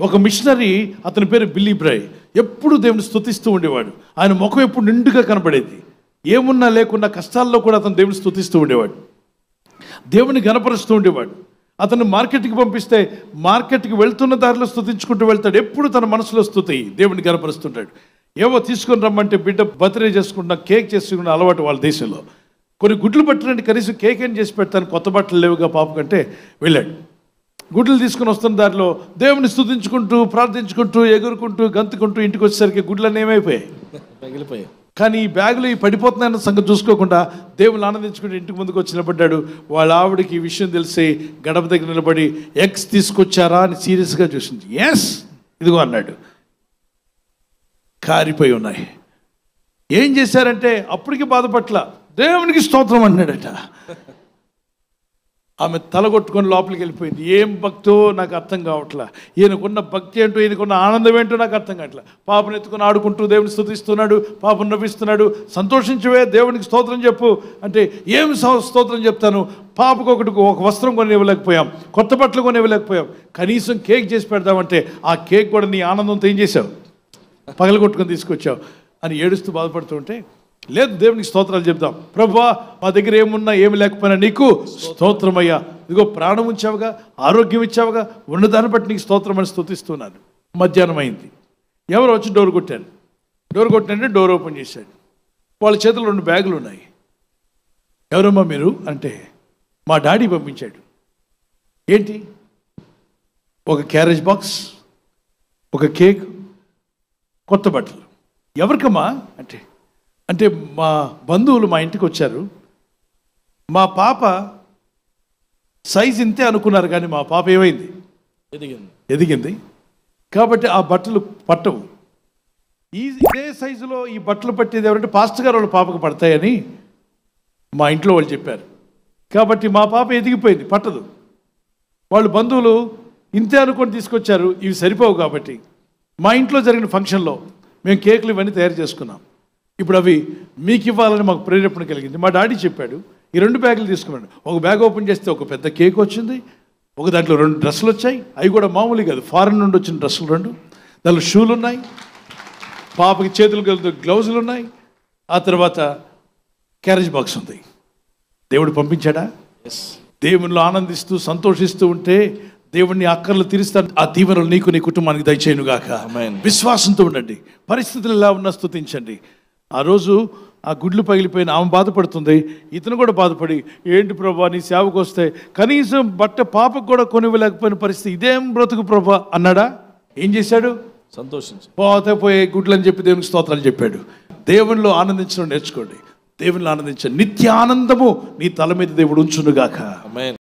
ఒక మిషనరీ, అతని పేరు బిల్లీ బ్రై, ఎప్పుడు దేవుని స్తుతిస్తూ ఉండేవాడు. ఆయన ముఖం ఎప్పుడు నిండుగా కనపడేది. ఏమున్నా లేకున్నా కష్టాల్లో కూడా అతను దేవుని స్తుతిస్తూ ఉండేవాడు, దేవుని గణపరుస్తూ ఉండేవాడు. అతను మార్కెట్కి పంపిస్తే మార్కెట్కి వెళ్తున్న దారిలో స్తుతించుకుంటూ వెళ్తాడు. ఎప్పుడు తన మనసులో స్తుతి, దేవుని గణపరుస్తుంటాడు. ఏవో తీసుకొని రమ్మంటే బిడ్డ బర్త్డే చేసుకుంటున్న కేక్ చేసుకున్న అలవాటు వాళ్ళ దేశంలో. కొన్ని గుడ్లు పట్టినంటే కనీసం కేక్ ఏం చేసి పెడతాను, కొత్త బట్టలు లేవుగా పాప కంటే వెళ్ళాడు. గుడ్లు తీసుకుని వస్తున్న దారిలో దేవుని స్తుతించుకుంటూ ప్రార్థించుకుంటూ ఎగురుకుంటూ గంతుకుంటూ ఇంటికి వచ్చేసరికి గుడ్లన్నీ ఏమైపోయాయి, పగిలిపోయాయి. కానీ ఈ బ్యాగులు ఈ పడిపోతున్నాయన్న సంగతి చూసుకోకుండా దేవుని ఆనందించుకుంటూ ఇంటికి ముందుకు వచ్చి నిలబడ్డాడు. వాళ్ళ ఆవిడకి ఈ విషయం తెలిసి గడప దగ్గర నిలబడి ఎగ్స్ తీసుకొచ్చారా అని సీరియస్గా చూసింది. ఎస్ ఇదిగో అన్నాడు. కారిపోయి ఉన్నాయి. ఏం చేశారంటే అప్పటికి బాధపట్ల, దేవునికి స్తోత్రం అన్నాడట. ఆమె తలగొట్టుకొని లోపలికి వెళ్ళిపోయింది. ఏం భక్తో నాకు అర్థం కావట్లా, ఈయనకున్న భక్తి ఏంటో ఈయనకున్న ఆనందం ఏంటో నాకు అర్థం కావట్లా. పాపను ఎత్తుకుని ఆడుకుంటూ దేవుని స్తుతిస్తున్నాడు, పాపను నవ్విస్తున్నాడు. సంతోషించవే, దేవునికి స్తోత్రం చెప్పు అంటే ఏం స్తోత్రం చెప్తాను, పాపకు ఒక వస్త్రం కొని ఇవ్వలేకపోయాం, కొత్త బట్టలు కొని ఇవ్వలేకపోయాం, కనీసం కేక్ చేసి పెడదామంటే ఆ కేక్ కూడా నీ ఆనందంతో ఏం చేసావు, పగలగొట్టుకొని తీసుకొచ్చావు అని ఏడుస్తూ బాధపడుతూ ఉంటే, లేదు దేవునికి స్తోత్రాలు చెప్దాం. ప్రభువా మా దగ్గర ఏమున్నా ఏమి లేకపోయినా నీకు స్తోత్రమయ్యా, ఇదిగో ప్రాణం ఉంచావుగా, ఆరోగ్యం ఇచ్చావుగా, ఉన్నదాన్ని బట్టి నీకు స్తోత్రం అని స్తుతిస్తున్నాను. మధ్యాహ్నం అయింది. ఎవరు వచ్చి డోర్ కొట్టారు. డోర్ కొట్టినంటే డోర్ ఓపెన్ చేశాడు. వాళ్ళ చేతిలో 2 బ్యాగులు ఉన్నాయి. ఎవరమ్మా మీరు అంటే, మా డాడీ పంపించాడు. ఏంటి? ఒక క్యారేజ్ బాక్స్, ఒక కేక్, కొత్త బట్టలు. ఎవరికమ్మా అంటే, అంటే మా బంధువులు మా ఇంటికి వచ్చారు. మా పాప సైజు ఇంతే అనుకున్నారు, కానీ మా పాప ఏమైంది, ఎదిగింది. కాబట్టి ఆ బట్టలు పట్టవు. ఇదే సైజులో ఈ బట్టలు పట్టేది ఎవరంటే పాస్టర్ గారు వాళ్ళ పాపకు పడతాయని మా ఇంట్లో వాళ్ళు చెప్పారు. కాబట్టి మా పాప ఎదిగిపోయింది, పట్టదు. వాళ్ళు బంధువులు ఇంతే అనుకొని తీసుకొచ్చారు, ఇవి సరిపోవు. కాబట్టి మా ఇంట్లో జరిగిన ఫంక్షన్లో మేము కేకులు ఇవన్నీ తయారు చేసుకున్నాం. ఇప్పుడు అవి మీకు ఇవ్వాలని మాకు ప్రేరేపణ కలిగింది. మా డాడీ చెప్పాడు, ఈ 2 బ్యాగులు తీసుకున్నాడు. ఒక బ్యాగ్ ఓపెన్ చేస్తే ఒక పెద్ద కేక్ వచ్చింది, ఒక దాంట్లో 2 డ్రెస్సులు వచ్చాయి. అవి కూడా మామూలు కాదు, ఫారెన్ నుండి వచ్చిన డ్రెస్సులు 2. దాంట్లో షూలు ఉన్నాయి, పాపకి చేతులు గ్లౌజులు ఉన్నాయి, ఆ తర్వాత క్యారేజ్ బాక్స్ ఉంది. దేవుడు పంపించాడా? దేవునిలో ఆనందిస్తూ సంతోషిస్తూ ఉంటే దేవుడిని అక్కర్లు తీరుస్తాడు. ఆ దీవెనలు నీకు నీ కుటుంబానికి దయచేయునుగాక. విశ్వాసంతో ఉండండి. పరిస్థితులు ఎలా ఉన్నా స్తుతించండి. ఆ రోజు ఆ గుడ్లు పగిలిపోయిన ఆమె బాధపడుతుంది, ఇతను కూడా బాధపడి, ఏంటి ప్రభా నీ సేవకు వస్తే కనీసం బట్ట పాపకు కూడా కొనివ్వలేకపోయిన పరిస్థితి, ఇదేం బ్రతుకు ప్రభా అన్నాడా? ఏం చేశాడు? సంతోషించి పోతే గుడ్లు అని చెప్పి దేవునికి స్తోత్రాలు చెప్పాడు. దేవునిలో ఆనందించడం నేర్చుకోండి. దేవునిలో ఆనందించండి. నిత్య ఆనందము నీ తల మీద దేవుడు ఉంచునుగాక.